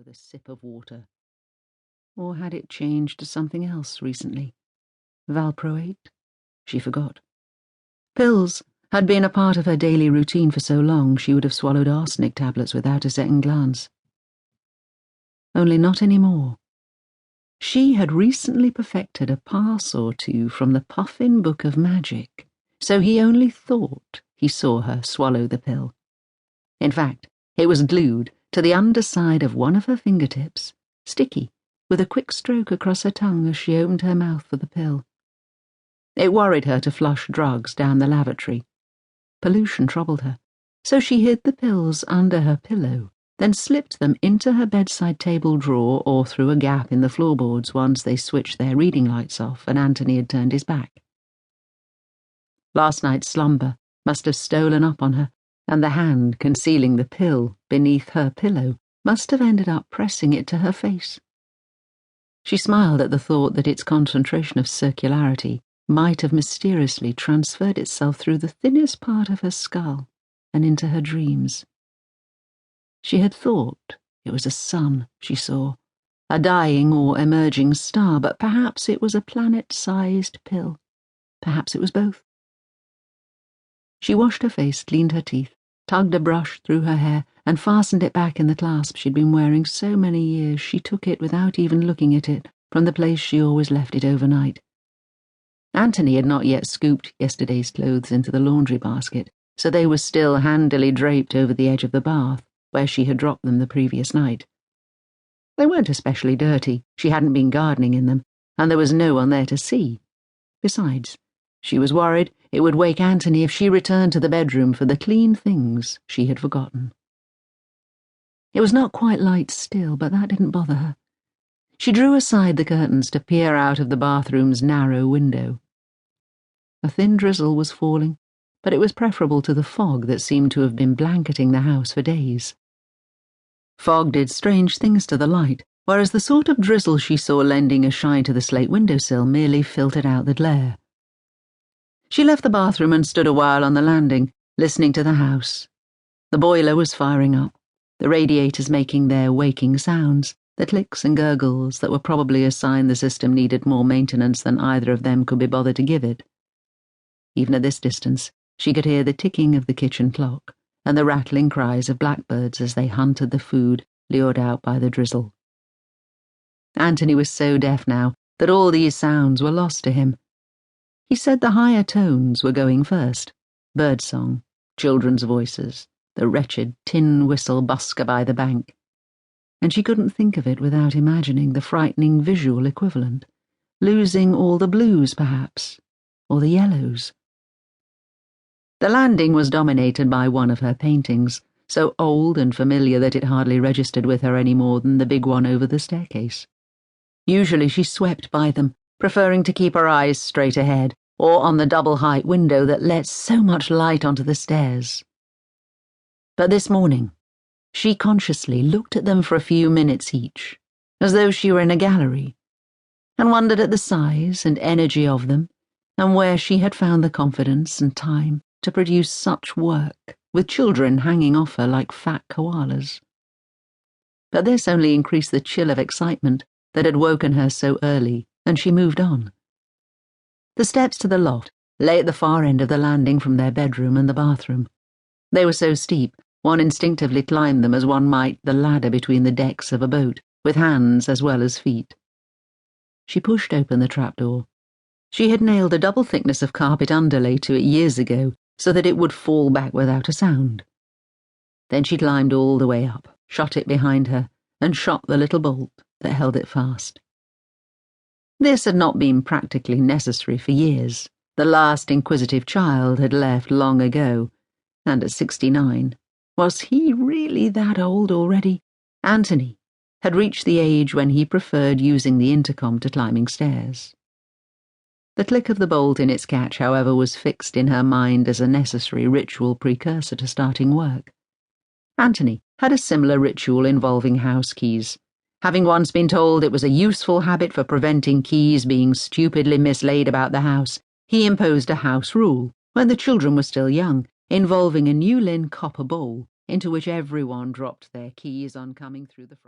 with a sip of water. Or had it changed to something else recently? Valproate? She forgot. Pills had been a part of her daily routine for so long she would have swallowed arsenic tablets without a second glance. Only not anymore. She had recently perfected a pass or two from the Puffin Book of Magic, so he only thought he saw her swallow the pill. In fact, it was glued to the underside of one of her fingertips, sticky, with a quick stroke across her tongue as she opened her mouth for the pill. It worried her to flush drugs down the lavatory. Pollution troubled her, so she hid the pills under her pillow, then slipped them into her bedside table drawer or through a gap in the floorboards once they switched their reading lights off and Anthony had turned his back. Last night's slumber must have stolen up on her, and the hand concealing the pill beneath her pillow must have ended up pressing it to her face. She smiled at the thought that its concentration of circularity might have mysteriously transferred itself through the thinnest part of her skull and into her dreams. She had thought it was a sun she saw, a dying or emerging star, but perhaps it was a planet-sized pill. Perhaps it was both. She washed her face, cleaned her teeth, tugged a brush through her hair, and fastened it back in the clasp she'd been wearing so many years she took it without even looking at it from the place she always left it overnight. Anthony had not yet scooped yesterday's clothes into the laundry basket, so they were still handily draped over the edge of the bath, where she had dropped them the previous night. They weren't especially dirty, she hadn't been gardening in them, and there was no one there to see. Besides, she was worried it would wake Anthony if she returned to the bedroom for the clean things she had forgotten. It was not quite light still, but that didn't bother her. She drew aside the curtains to peer out of the bathroom's narrow window. A thin drizzle was falling, but it was preferable to the fog that seemed to have been blanketing the house for days. Fog did strange things to the light, whereas the sort of drizzle she saw lending a shine to the slate windowsill merely filtered out the glare. She left the bathroom and stood a while on the landing, listening to the house. The boiler was firing up, the radiators making their waking sounds, the clicks and gurgles that were probably a sign the system needed more maintenance than either of them could be bothered to give it. Even at this distance, she could hear the ticking of the kitchen clock and the rattling cries of blackbirds as they hunted the food lured out by the drizzle. Anthony was so deaf now that all these sounds were lost to him. He said the higher tones were going first: birdsong, children's voices, the wretched tin whistle busker by the bank. And she couldn't think of it without imagining the frightening visual equivalent, losing all the blues, perhaps, or the yellows. The landing was dominated by one of her paintings, so old and familiar that it hardly registered with her any more than the big one over the staircase. Usually she swept by them, preferring to keep her eyes straight ahead, or on the double-height window that let so much light onto the stairs. But this morning, she consciously looked at them for a few minutes each, as though she were in a gallery, and wondered at the size and energy of them, and where she had found the confidence and time to produce such work, with children hanging off her like fat koalas. But this only increased the chill of excitement that had woken her so early, and she moved on. The steps to the loft lay at the far end of the landing from their bedroom and the bathroom. They were so steep, one instinctively climbed them as one might the ladder between the decks of a boat, with hands as well as feet. She pushed open the trapdoor. She had nailed a double thickness of carpet underlay to it years ago, so that it would fall back without a sound. Then she climbed all the way up, shut it behind her, and shot the little bolt that held it fast. This had not been practically necessary for years. The last inquisitive child had left long ago, and at 69, was he really that old already? Anthony had reached the age when he preferred using the intercom to climbing stairs. The click of the bolt in its catch, however, was fixed in her mind as a necessary ritual precursor to starting work. Anthony had a similar ritual involving house keys. Having once been told it was a useful habit for preventing keys being stupidly mislaid about the house, he imposed a house rule, when the children were still young, involving a new Lynn copper bowl into which everyone dropped their keys on coming through the front.